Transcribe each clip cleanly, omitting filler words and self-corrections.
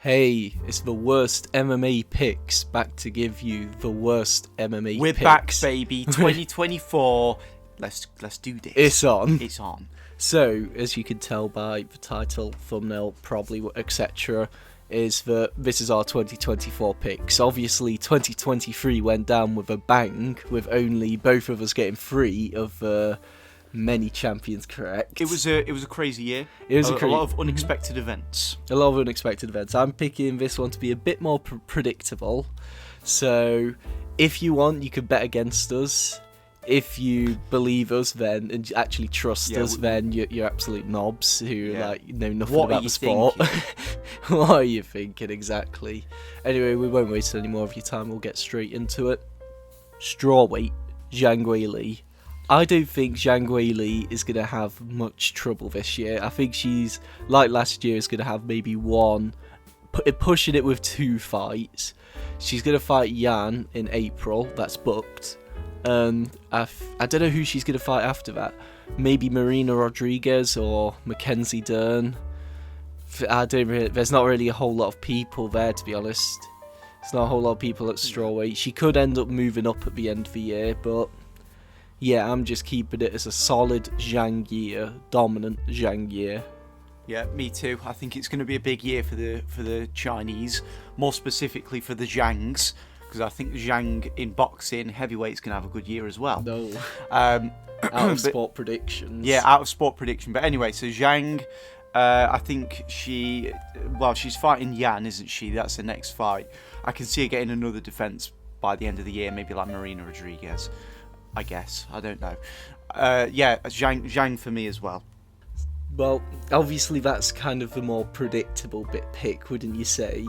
Hey, it's the Worst MMA Picks, back to give you the worst MMA We're picks. back, baby. 2024. Let's do this. It's on. It's on. So, as you can tell by the title, thumbnail, probably, etc., is that this is our 2024 picks. Obviously, 2023 went down with a bang, with only both of us getting 3 of many champions correct. It was a crazy year. It was a lot of unexpected events. A lot of unexpected events. I'm picking this one to be a bit more predictable. So, if you want, you could bet against us. If you believe us, then and actually trust us, then you're absolute knobs who know nothing about the sport. What are you thinking exactly? Anyway, we won't waste any more of your time. We'll get straight into it. Strawweight, Zhang Weili. I don't think Zhang Weili is going to have much trouble this year. I think she's, like last year, is going to have maybe one, pushing it with 2 fights. She's going to fight Yan in April, that's booked. I don't know who she's going to fight after that. Maybe Marina Rodriguez or Mackenzie Dern. There's not really a whole lot of people there, to be honest. There's not a whole lot of people at strawweight. She could end up moving up at the end of the year, but yeah, I'm just keeping it as a solid Zhang year, dominant Zhang year. Yeah, me too. I think it's going to be a big year for the Chinese, more specifically for the Zhangs, because I think Zhang in boxing heavyweight is going to have a good year as well. No, out of sport predictions. Yeah, out of sport prediction. But anyway, so Zhang, I think she's fighting Yan, isn't she? That's the next fight. I can see her getting another defense by the end of the year, maybe like Marina Rodriguez. I guess. I don't know. Zhang for me as well. Well, obviously that's kind of the more predictable pick, wouldn't you say,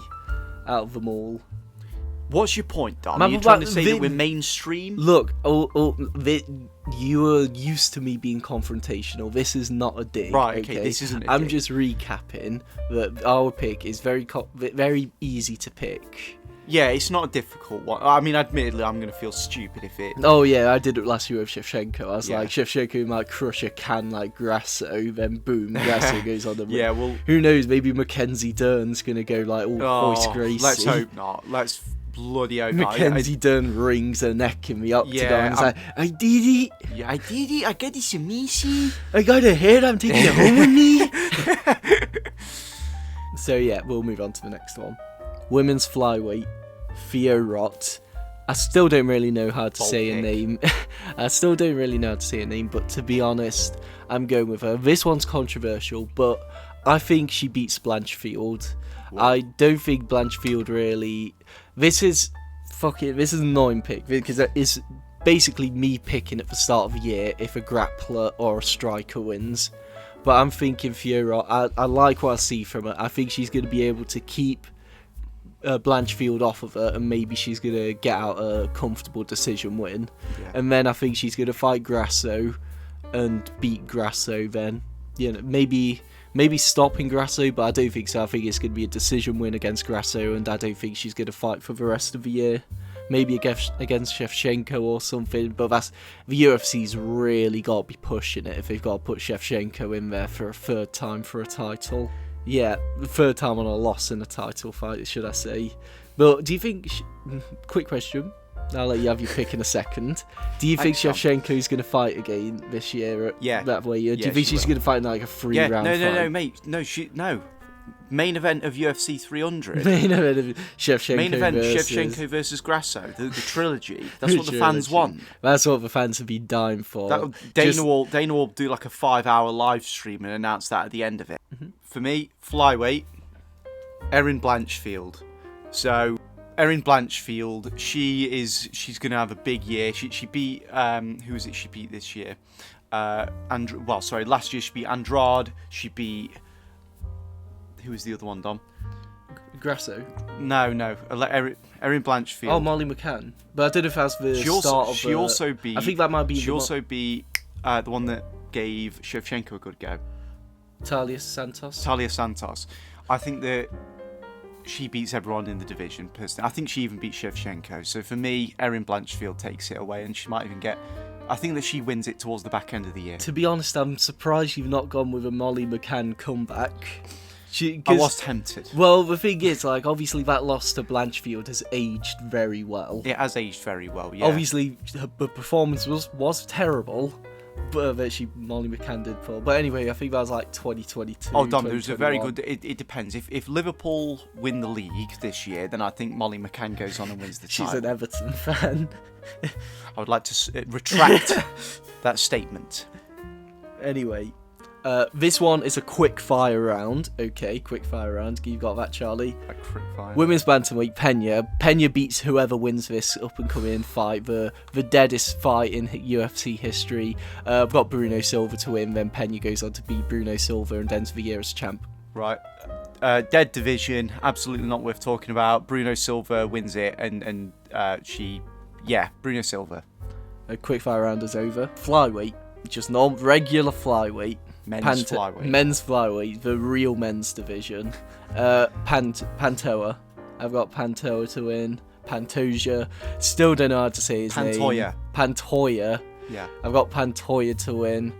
out of them all? What's your point, Dom? Are you trying to say that we're mainstream? Look, you are used to me being confrontational. This is not a dig. Right, okay, this isn't a dig. I'm just recapping that our pick is very easy to pick. Yeah, it's not a difficult one. I mean, admittedly, I'm going to feel stupid if it... Oh, yeah, I did it last year with Shevchenko. I was like, Shevchenko might crush a can like Grasso, then boom, Grasso goes on the run. Yeah, well... Who knows, maybe Mackenzie Dern's going to go like all Royce Gracie. Let's hope not. Let's bloody hope not. Mackenzie Dern wrings her neck in the octagon. It's like, I did it. Yeah, I did it. I got this amazing. I got a head. I'm taking it home with me. So, yeah, we'll move on to the next one. Women's flyweight, Fiorot. I still don't really know how to say a name. But to be honest, I'm going with her. This one's controversial, but I think she beats Blanchfield. What? I don't think Blanchfield really... This is an annoying pick, because it's basically me picking at the start of the year if a grappler or a striker wins. But I'm thinking Fiorot. I like what I see from her. I think she's going to be able to keep Blanchfield off of her, and maybe she's going to get out a comfortable decision win. Yeah. And then I think she's going to fight Grasso and beat Grasso then. You know, maybe stopping Grasso, but I don't think so. I think it's going to be a decision win against Grasso, and I don't think she's going to fight for the rest of the year. Maybe against Shevchenko or something, but the UFC's really got to be pushing it if they've got to put Shevchenko in there for a third time for a title. Yeah, the third time on a loss in a title fight, should I say. But do you think... Quick question. I'll let you have your pick in a second. Do you think Shevchenko's going to fight again this year that way? Do you think she's going to fight in like a 3-round fight? No, mate. No. Main event of UFC 300. Main event of Shevchenko versus Grasso. The trilogy. That's what the fans want. That's what the fans have been dying for. Dana will do like a 5-hour live stream and announce that at the end of it. Mm-hmm. For me, flyweight, Erin Blanchfield. So, Erin Blanchfield, she's going to have a big year. She beat, who is it she beat this year? Last year she beat Andrade. She beat... Who was the other one, Dom? Grasso? No. Erin Blanchfield. Oh, Molly McCann. But I don't know if that's the start of... She also beat... I think that might be... She also beat the one that gave Shevchenko a good go. Talia Santos. I think that she beats everyone in the division, personally. I think she even beats Shevchenko. So for me, Erin Blanchfield takes it away, and she might even get... I think that she wins it towards the back end of the year. To be honest, I'm surprised you've not gone with a Molly McCann comeback. I was tempted. Well, the thing is, like, obviously that loss to Blanchfield has aged very well. It has aged very well, yeah. Obviously, the performance was terrible, but that Molly McCann did pull. But anyway, I think that was like 2022. Oh, Dom, there's a very good... It depends. If Liverpool win the league this year, then I think Molly McCann goes on and wins the title. She's an Everton fan. I would like to retract that statement. Anyway, this one is a quick fire round. Okay, quick fire round. You got that, Charlie? A quick fire. Women's bantamweight, Pena. Pena beats whoever wins this up and coming fight, the deadest fight in UFC history. I've got Bruno Silva to win. Then Pena goes on to beat Bruno Silva and ends the year as champ. Right. Dead division, absolutely not worth talking about. Bruno Silva wins it, and Bruno Silva. A quick fire round is over. Flyweight, just regular flyweight. Men's flyweight. Men's flyweight, the real men's division. Pantoja. I've got Pantoja to win. Pantoja. Still don't know how to say his name. Pantoja. Yeah. I've got Pantoja to win.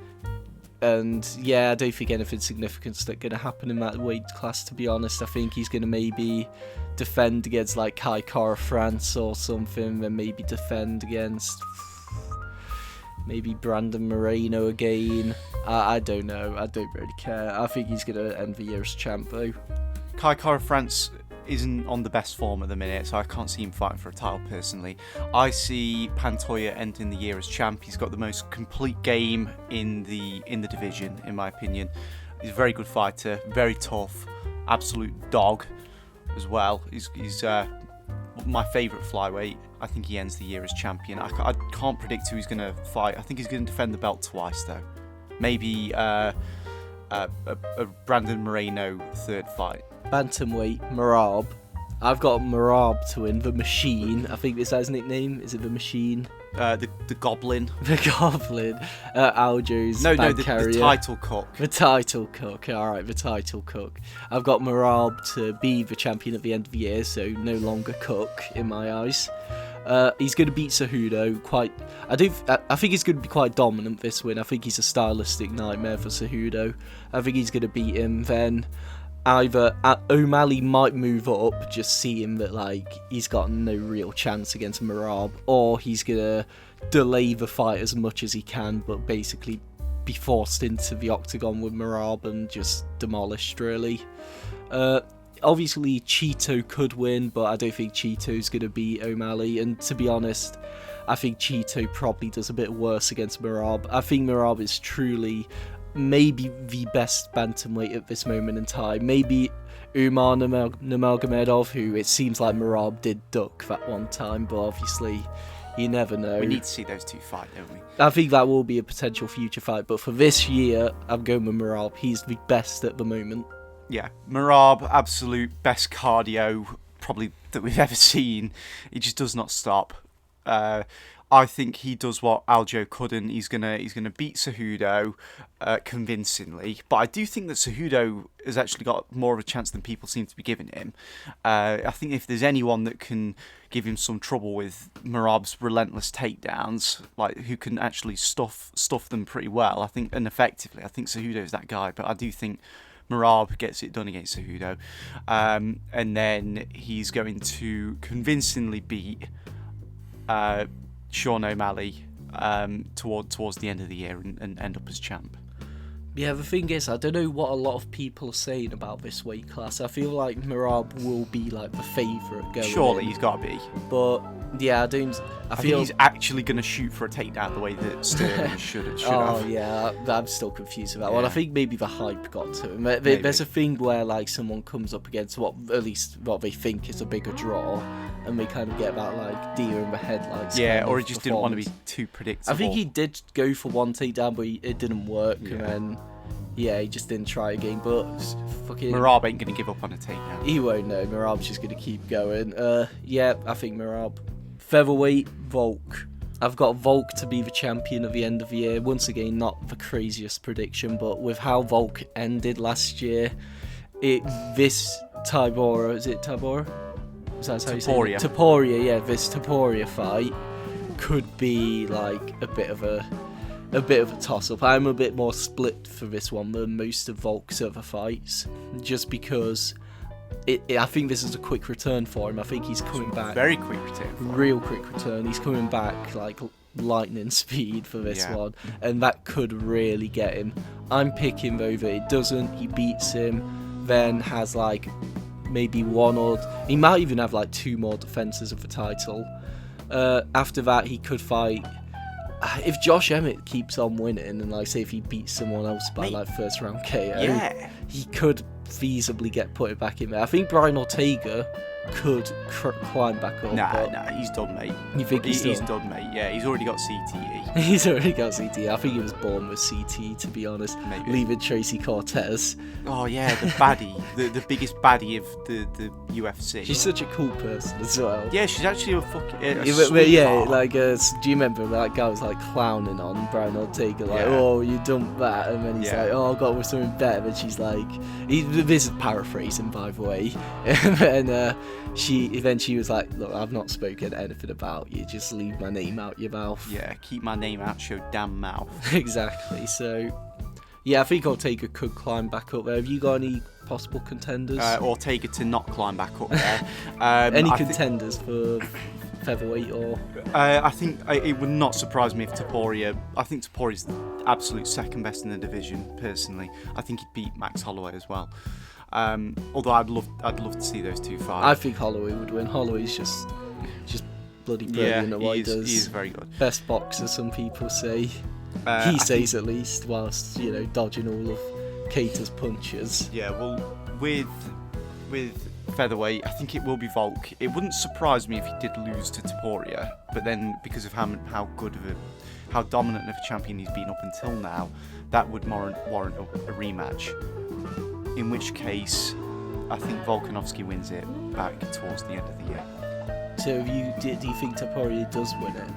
And yeah, I don't think anything significant's going to happen in that weight class, to be honest. I think he's going to maybe defend against like Kai Kara France or something, then maybe defend against maybe Brandon Moreno again. I don't know. I don't really care. I think he's going to end the year as champ, though. Kai Kara France isn't on the best form at the minute, so I can't see him fighting for a title personally. I see Pantoja ending the year as champ. He's got the most complete game in the division, in my opinion. He's a very good fighter, very tough, absolute dog as well. He's my favourite flyweight. I think he ends the year as champion. I can't predict who he's going to fight. I think he's going to defend the belt twice, though. Maybe a Brandon Moreno third fight. Bantamweight, Merab. I've got Merab to win. The Machine. I think this is his nickname. Is it the Machine? The Goblin. The Goblin. Aljo's the title cook. The title cook. Alright, the title cook. I've got Merab to be the champion at the end of the year, so no longer cook in my eyes. He's going to beat Cejudo I think he's going to be quite dominant this win. I think he's a stylistic nightmare for Cejudo. I think he's going to beat him. Then either O'Malley might move up, just seeing that like he's got no real chance against Merab, or he's going to delay the fight as much as he can, but basically be forced into the octagon with Merab and just demolished, really. Obviously, Cheeto could win, but I don't think Cheeto's going to beat O'Malley. And to be honest, I think Cheeto probably does a bit worse against Merab. I think Merab is truly maybe the best bantamweight at this moment in time. Maybe Umar Nurmagomedov, who it seems like Merab did duck that one time, but obviously you never know. We need to see those two fight, don't we? I think that will be a potential future fight, but for this year, I'm going with Merab. He's the best at the moment. Yeah, Merab, absolute best cardio probably that we've ever seen. He just does not stop. I think he does what Aljo couldn't. He's gonna beat Cejudo convincingly. But I do think that Cejudo has actually got more of a chance than people seem to be giving him. I think if there's anyone that can give him some trouble with Merab's relentless takedowns, like who can actually stuff them pretty well, I think, and effectively, I think Cejudo is that guy. But I do think Merab gets it done against Cejudo, and then he's going to convincingly beat Sean O'Malley towards the end of the year and end up as champ. Yeah, the thing is, I don't know what a lot of people are saying about this weight class. I feel like Merab will be like the favourite going. Surely he's got to be. But yeah, I think he's actually going to shoot for a takedown the way that Sterling should have. Oh yeah, I'm still confused about that one. I think maybe the hype got to him. There's a thing where like someone comes up against at least what they think is a bigger draw, and they kind of get that like deer in the headlights. Yeah, or he just didn't want to be too predictable. I think he did go for one takedown, but it didn't work, and then he just didn't try again. But fucking Merab ain't going to give up on a takedown. He won't know. Merab's just going to keep going. I think Merab. Featherweight, Volk. I've got Volk to be the champion at the end of the year. Once again, not the craziest prediction, but with how Volk ended last year, this Tybora, is it Tybora? Is that how you say it? Topuria, yeah, this Topuria fight could be like a bit of a a bit of a toss-up. I'm a bit more split for this one than most of Volk's other fights, just because I think this is a quick return for him. I think he's coming back. Very quick return. Real quick return. He's coming back like lightning speed for this one, and that could really get him. I'm picking though that it doesn't. He beats him, then has like maybe one or he might even have like 2 more defenses of the title. After that, he could fight. If Josh Emmett keeps on winning, and like say if he beats someone else by like first round KO, he could feasibly get put back in there. I think Brian Ortega could climb back up. Nah, he's done, mate. You think he's done, mate? Yeah, he's already got CTE. He's already got CTE. I think he was born with CTE, to be honest. Maybe. Leaving Tracy Cortez. Oh yeah, the baddie, the biggest baddie of the UFC. She's such a cool person as well. Yeah, she's actually a fucking do you remember that guy was like clowning on Brian Ortega, like, oh, you dumped that, and then he's like, oh, I got with something better, and she's like, this is paraphrasing, by the way, and she was like, look, I've not spoken anything about you, just leave my name out your mouth. Yeah, keep my name out your damn mouth. Exactly. So yeah, I think Ortega could climb back up there. Have you got any possible contenders? Ortega to not climb back up there. Any contenders for featherweight or? I think it would not surprise me if Topuria. I think Topuria's the absolute second best in the division. Personally, I think he'd beat Max Holloway as well. Although I'd love to see those two fight. I think Holloway would win. Holloway's just bloody brilliant at what he does. He is very good. Best boxer, some people say. He says at least, whilst dodging all of Cater's punches. Yeah, well, with featherweight, I think it will be Volk. It wouldn't surprise me if he did lose to Topuria, but then because of how dominant of a champion he's been up until now, that would warrant a rematch. In which case, I think Volkanovski wins it back towards the end of the year. So do you think Topuria does win it?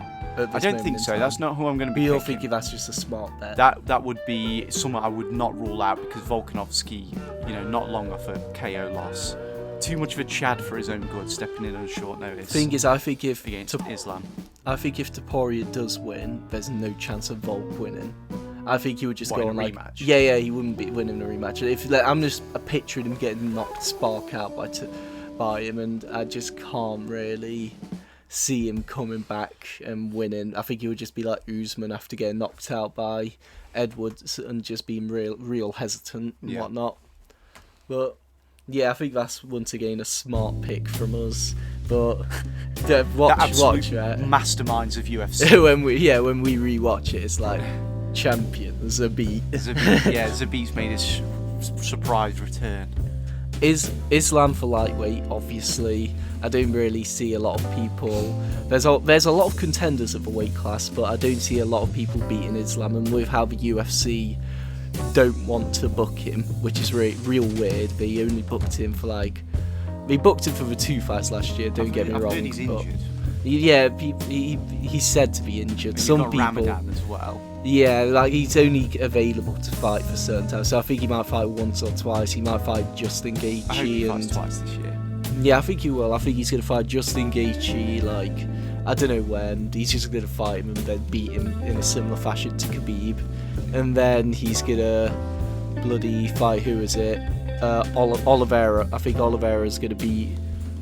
I don't think so. That's not who I'm going to be. You're thinking that's just a smart bet. That would be someone I would not rule out, because Volkanovski, not long off a KO loss. Too much of a Chad for his own good, stepping in on short notice. Thing is, I think if Islam, I think if Topuria does win, there's no chance of Volk winning. I think he would just go on like rematch? Yeah, he wouldn't be winning a rematch. I'm just picturing him getting knocked spark out by him, and I just can't really see him coming back and winning. I think he would just be like Usman after getting knocked out by Edwards and just being real hesitant and whatnot. But yeah, I think that's once again a smart pick from us. But watch it. Masterminds of UFC. when we rewatch it, it's like champion Zabit. Zabit's made his surprise return. Is Islam for lightweight? Obviously, I don't really see a lot of people. There's a lot of contenders at the weight class, but I don't see a lot of people beating Islam. And with how the UFC don't want to book him, which is real weird. They only booked him for they booked him for the 2 fights last year. Don't get me wrong. He's injured. Yeah, he's said to be injured. And some got people. Ramadan as well. Yeah, he's only available to fight for certain times. So I think he might fight once or twice. He might fight Justin Gaethje. I hope he fights twice this year. Yeah, I think he will. I think he's going to fight Justin Gaethje, I don't know when. He's just going to fight him and then beat him in a similar fashion to Khabib. And then he's going to bloody fight, who is it? Oliveira. I think Oliveira's going to beat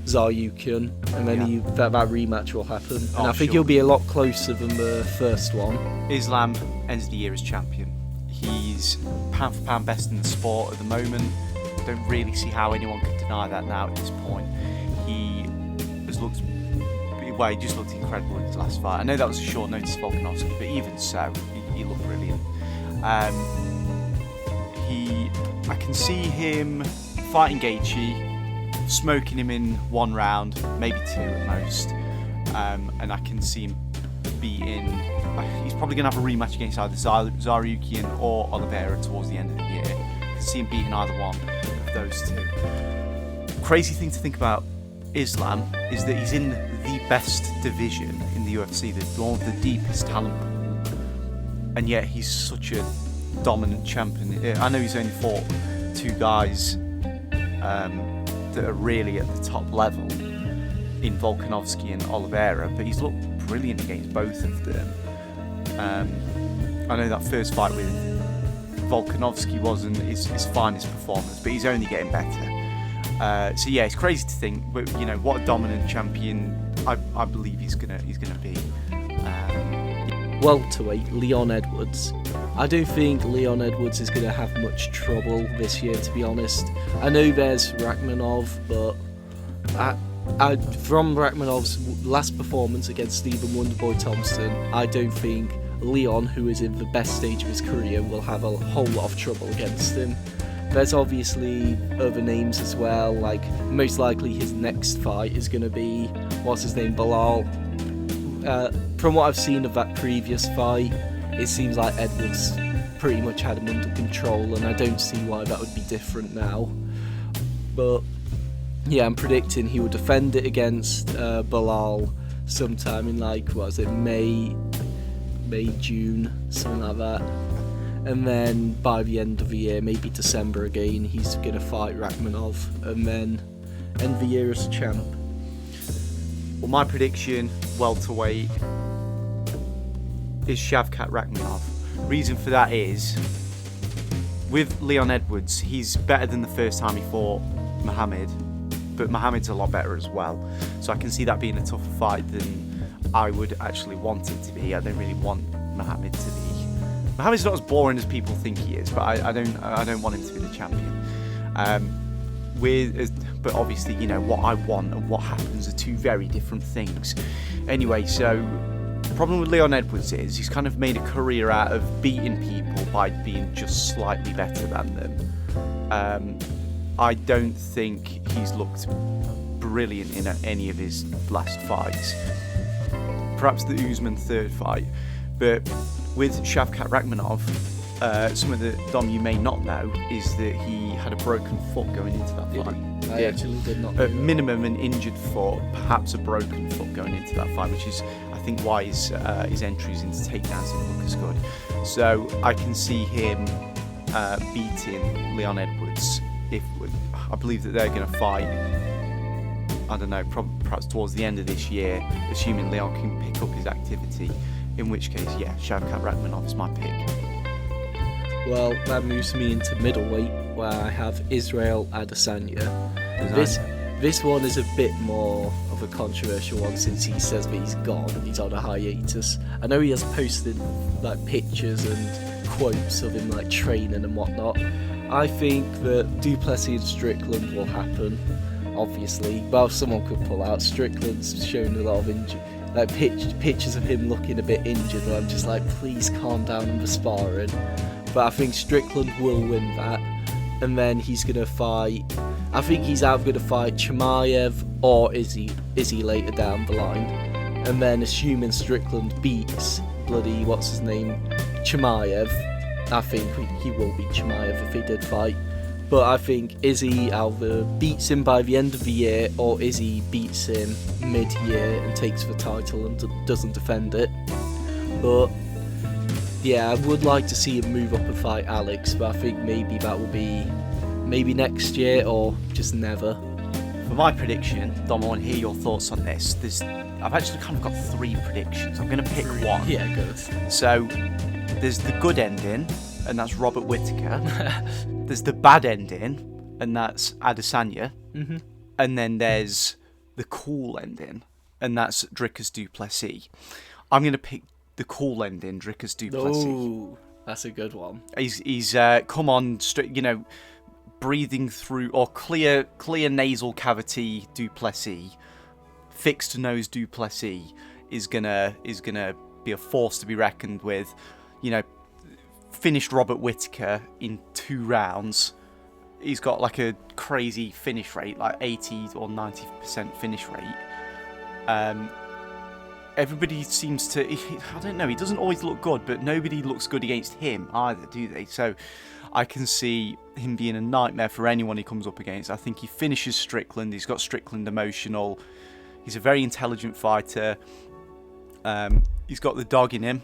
Zaryukin, and then that rematch will happen. And I think he'll be a lot closer than the first one. Islam ends the year as champion. He's pound for pound best in the sport at the moment. Don't really see how anyone can deny that now at this point. He just looked incredible in his last fight. I know that was a short notice for Volkanovski, but even so, he looked brilliant. I can see him fighting Gaethje, smoking him in 1 round, maybe 2 at most, and I can see him beating. He's probably going to have a rematch against either Zaryukin or Oliveira towards the end of the year. I can see him beating either one of those two. Crazy thing to think about Islam is that he's in the best division in the UFC, one of the deepest talent pool, and yet he's such a dominant champion. I know he's only fought 2 guys that are really at the top level in Volkanovski and Oliveira, but he's looked brilliant against both of them. I know that first fight with Volkanovski wasn't his finest performance, but he's only getting better. So yeah, it's crazy to think, but what a dominant champion I believe he's gonna be. Welterweight, Leon Edwards. I don't think Leon Edwards is going to have much trouble this year, to be honest. I know there's Rachmanov, but from Rachmanov's last performance against Stephen Wonderboy Thompson, I don't think Leon, who is in the best stage of his career, will have a whole lot of trouble against him. There's obviously other names as well, like most likely his next fight is going to be, Bilal. From what I've seen of that previous fight, it seems like Edwards pretty much had him under control, and I don't see why that would be different now. But yeah, I'm predicting he will defend it against Bilal sometime in May, June, something like that. And then by the end of the year, maybe December again, he's going to fight Rachmanov and then end the year as a champ. Well, my prediction, welterweight, is Shavkat Rachmanov. Reason for that is, with Leon Edwards, he's better than the first time he fought Muhammad, but Muhammad's a lot better as well. So I can see that being a tougher fight than I would actually want it to be. I don't really want Muhammad to be. Muhammad's not as boring as people think he is, but I don't want him to be the champion. But obviously, what I want and what happens are two very different things. Anyway, so the problem with Leon Edwards is he's kind of made a career out of beating people by being just slightly better than them. I don't think he's looked brilliant in any of his last fights. Perhaps the Usman third fight, but with Shavkat Rachmanov, something that, Dom, you may not know is that he had a broken foot going into that fight. I actually did not know. At minimum, an injured foot, perhaps a broken foot going into that fight, which is, I think, why his entries into takedowns didn't look as good. So I can see him beating Leon Edwards. I believe that they're going to fight, I don't know, perhaps towards the end of this year, assuming Leon can pick up his activity, in which case, yeah, Shavkat Rachmanov is my pick. Well, that moves me into middleweight, where I have Israel Adesanya. This one is a bit more of a controversial one, since he says that he's gone, he's on a hiatus. I know he has posted pictures and quotes of him training and whatnot. I think that Duplessis and Strickland will happen, obviously. Well, someone could pull out. Strickland's shown a lot of injury, pictures of him looking a bit injured, and I'm just please calm down in the sparring. But I think Strickland will win that, and then he's going to fight, I think he's either going to fight Chimaev or Izzy later down the line. And then assuming Strickland beats Chimaev, I think he will beat Chimaev if he did fight. But I think Izzy either beats him by the end of the year, or Izzy beats him mid-year and takes the title and doesn't defend it. But yeah, I would like to see him move up and fight Alex, but I think maybe that will be next year or just never. For my prediction, Dom, I want to hear your thoughts on this. I've actually kind of got three predictions. I'm going to pick one. Yeah, good. So there's the good ending, and that's Robert Whittaker. There's the bad ending, and that's Adesanya. Mm-hmm. And then there's the cool ending, and that's Dricus du Plessis. I'm going to pick the cool ending, Dricus du Plessis. Oh, that's a good one. He's come on, breathing through, or clear nasal cavity du Plessis, fixed nose du Plessis is gonna be a force to be reckoned with. Finished Robert Whittaker in 2 rounds. He's got a crazy finish rate, 80 or 90% finish rate. Everybody seems to, I don't know, he doesn't always look good, but nobody looks good against him either, do they? So I can see him being a nightmare for anyone he comes up against. I think he finishes Strickland. He's got Strickland emotional. He's a very intelligent fighter. He's got the dog in him,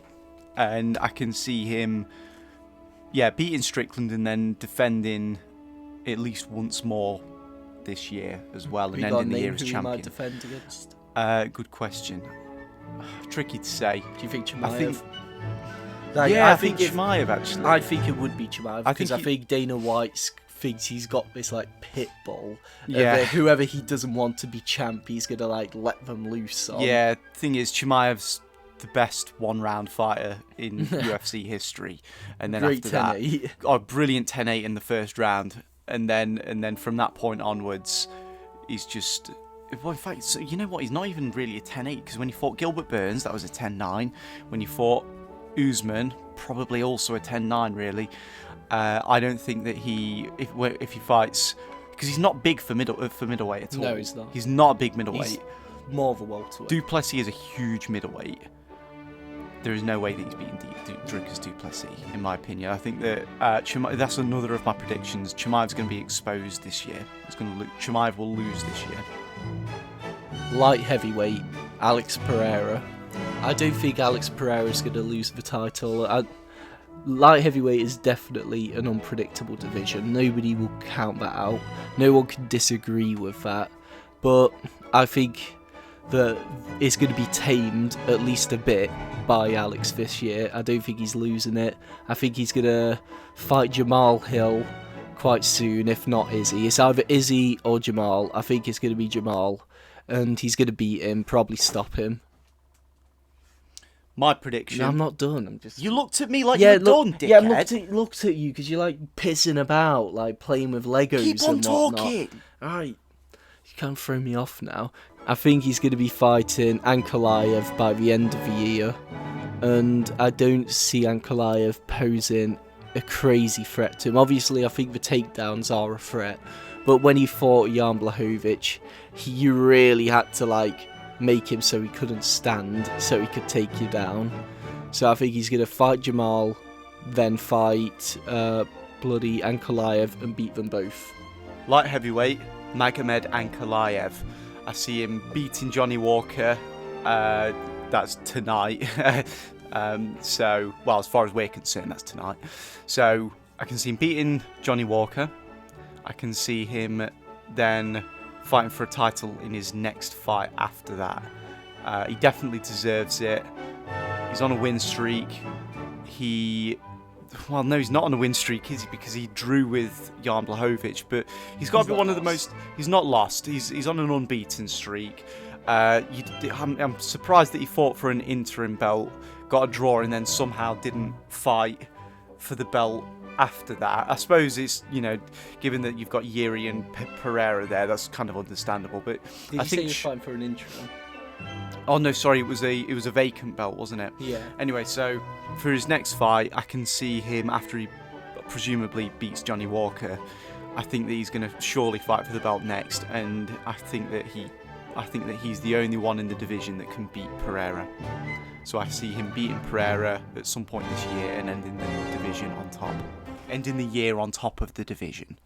and I can see him, beating Strickland and then defending at least once more this year as well, and ending the year as champion. Who might defend against? Good question. Tricky to say. Do you think Chimaev? Like, I think Chimaev actually. I think it would be Chimaev because I he- think Dana White thinks he's got this like pit bull. Yeah. And whoever he doesn't want to be champ, he's gonna like let them loose on. Yeah, thing is, Chimaev's the best one-round fighter in UFC history, and then Great after that, 10-8. Brilliant 10-8 in the first round, and then from that point onwards, he's just. Well, in fact, so you know what? He's not even really a 10-8 because when he fought Gilbert Burns, that was a 10-9. When he fought Usman, probably also a 10-9. Really, I don't think that if he fights, because he's not big for middleweight at all. No, he's not. He's not a big middleweight. He's more of a welterweight. Duplessis is a huge middleweight. There is no way that he's beating Dricus Duplessis, in my opinion. I think that that's another of my predictions. Chimaev's going to be exposed this year. Chimaev will lose this year. Light heavyweight, Alex Pereira. I don't think Alex Pereira is going to lose the title. Light heavyweight is definitely an unpredictable division. Nobody will count that out. No one can disagree with that. But I think that it's going to be tamed at least a bit by Alex this year. I don't think he's losing it. I think he's going to fight Jamal Hill quite soon, if not Izzy. It's either Izzy or Jamal. I think it's going to be Jamal. And he's going to beat him, probably stop him. My prediction. No, I'm not done. I'm just. You looked at me like you're done, dickhead. Yeah, I looked at you because you're like pissing about, like playing with Legos. Keep on and whatnot. talking. Alright, you can't throw me off now. I think he's going to be fighting Ankalaev by the end of the year, and I don't see Ankalaev posing a crazy threat to him. Obviously, I think the takedowns are a threat, but when he fought Jan Blachowicz, you really had to like make him so he couldn't stand, so he could take you down. So I think he's going to fight Jamal, then fight bloody Ankalaev and beat them both. Light heavyweight, Magomed Ankalaev. I see him beating Johnny Walker. That's tonight. So, well, as far as we're concerned, that's tonight. So I can see him beating Johnny Walker. I can see him then fighting for a title in his next fight after that. He definitely deserves it. He's on a win streak. Well, no, he's not on a win streak, is he? Because he drew with Jan Blachowicz, but he's got to be one of the most. He's not lost. He's on an unbeaten streak. I'm surprised that he fought for an interim belt, got a draw, and then somehow didn't fight for the belt after that. I suppose it's, given that you've got Yuri and Pereira there, that's kind of understandable. But Did I you think say he was fighting for an interim? Oh no, sorry, it was a vacant belt, wasn't it? Yeah. Anyway, so for his next fight, I can see him after he presumably beats Johnny Walker. I think that he's going to surely fight for the belt next, and I think that he's the only one in the division that can beat Pereira. So I see him beating Pereira at some point this year and ending the division on top. Ending the year on top of the division.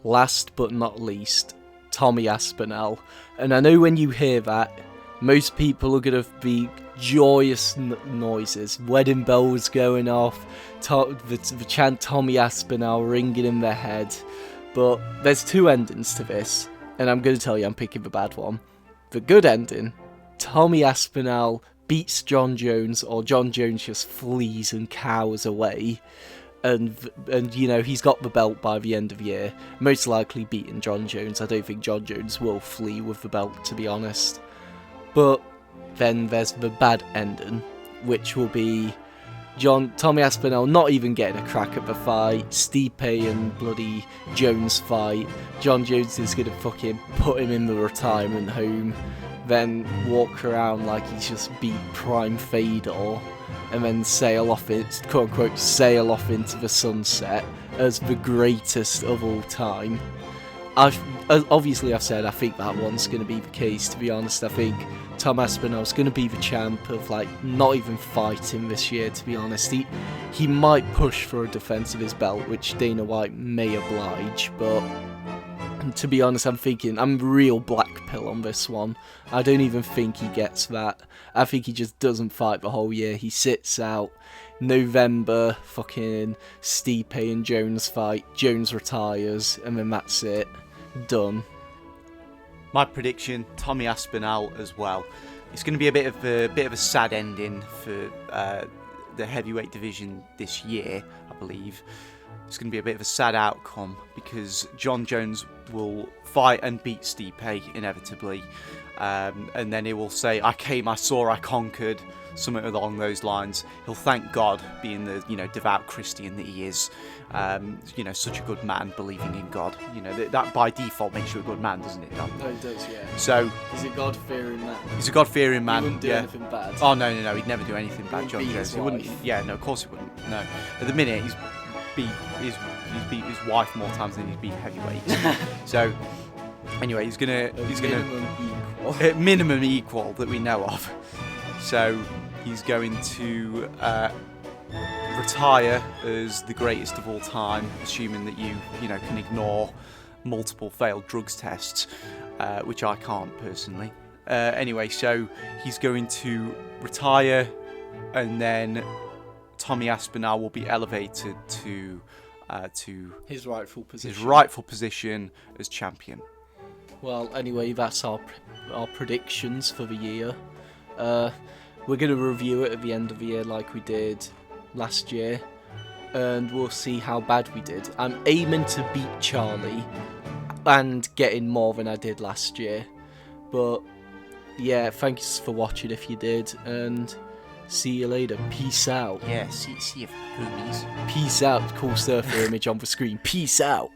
Last but not least, Tommy Aspinall. And I know when you hear that, most people are going to be joyous noises. Wedding bells going off, the chant Tommy Aspinall ringing in their head. But there's two endings to this, and I'm going to tell you I'm picking the bad one. The good ending, Tommy Aspinall beats John Jones, or John Jones just flees and cowers away. And he's got the belt by the end of the year, most likely beating John Jones. I don't think John Jones will flee with the belt, to be honest. But then there's the bad ending, which will be Tommy Aspinall not even getting a crack at the fight, Stipe and bloody Jones fight. John Jones is going to fucking put him in the retirement home, then walk around like he's just beat Prime Fedor, and then sail off into the sunset as the greatest of all time. I've said I think that one's going to be the case, to be honest. I think Tom Aspinall's going to be the champ of not even fighting this year, to be honest. He might push for a defence of his belt, which Dana White may oblige, but to be honest, I'm real black pill on this one. I don't even think he gets that. I think he just doesn't fight the whole year. He sits out. November, fucking Stipe and Jones fight. Jones retires, and then that's it. Done. My prediction: Tommy Aspinall as well. It's going to be a bit of a sad ending for the heavyweight division this year, I believe, it's going to be a bit of a sad outcome because John Jones will fight and beat Stipe inevitably, and then he will say, "I came, I saw, I conquered," something along those lines. He'll thank God, being the devout Christian that he is, such a good man, believing in God. That by default makes you a good man, doesn't it, Dom? No, it does, yeah. So he's a God-fearing man. He's a God-fearing man. He wouldn't do anything bad. Oh no, he'd never do anything bad, John beat Jones. his He wouldn't. wife. Yeah, no, of course he wouldn't. No, at the minute he's beat his wife more times than he's beat heavyweights. So anyway, he's gonna Minimum minimum equal that we know of. So he's going to retire as the greatest of all time, assuming that you can ignore multiple failed drugs tests, which I can't personally. Anyway, so he's going to retire, and then Tommy Aspinall will be elevated to his rightful position as champion. Well, anyway, that's our predictions for the year. We're going to review it at the end of the year like we did last year, and we'll see how bad we did. I'm aiming to beat Charlie and getting more than I did last year. But yeah, thanks for watching if you did, and see you later. Peace out. Yeah, see you, homies. Peace out. Cool surfer image on the screen. Peace out.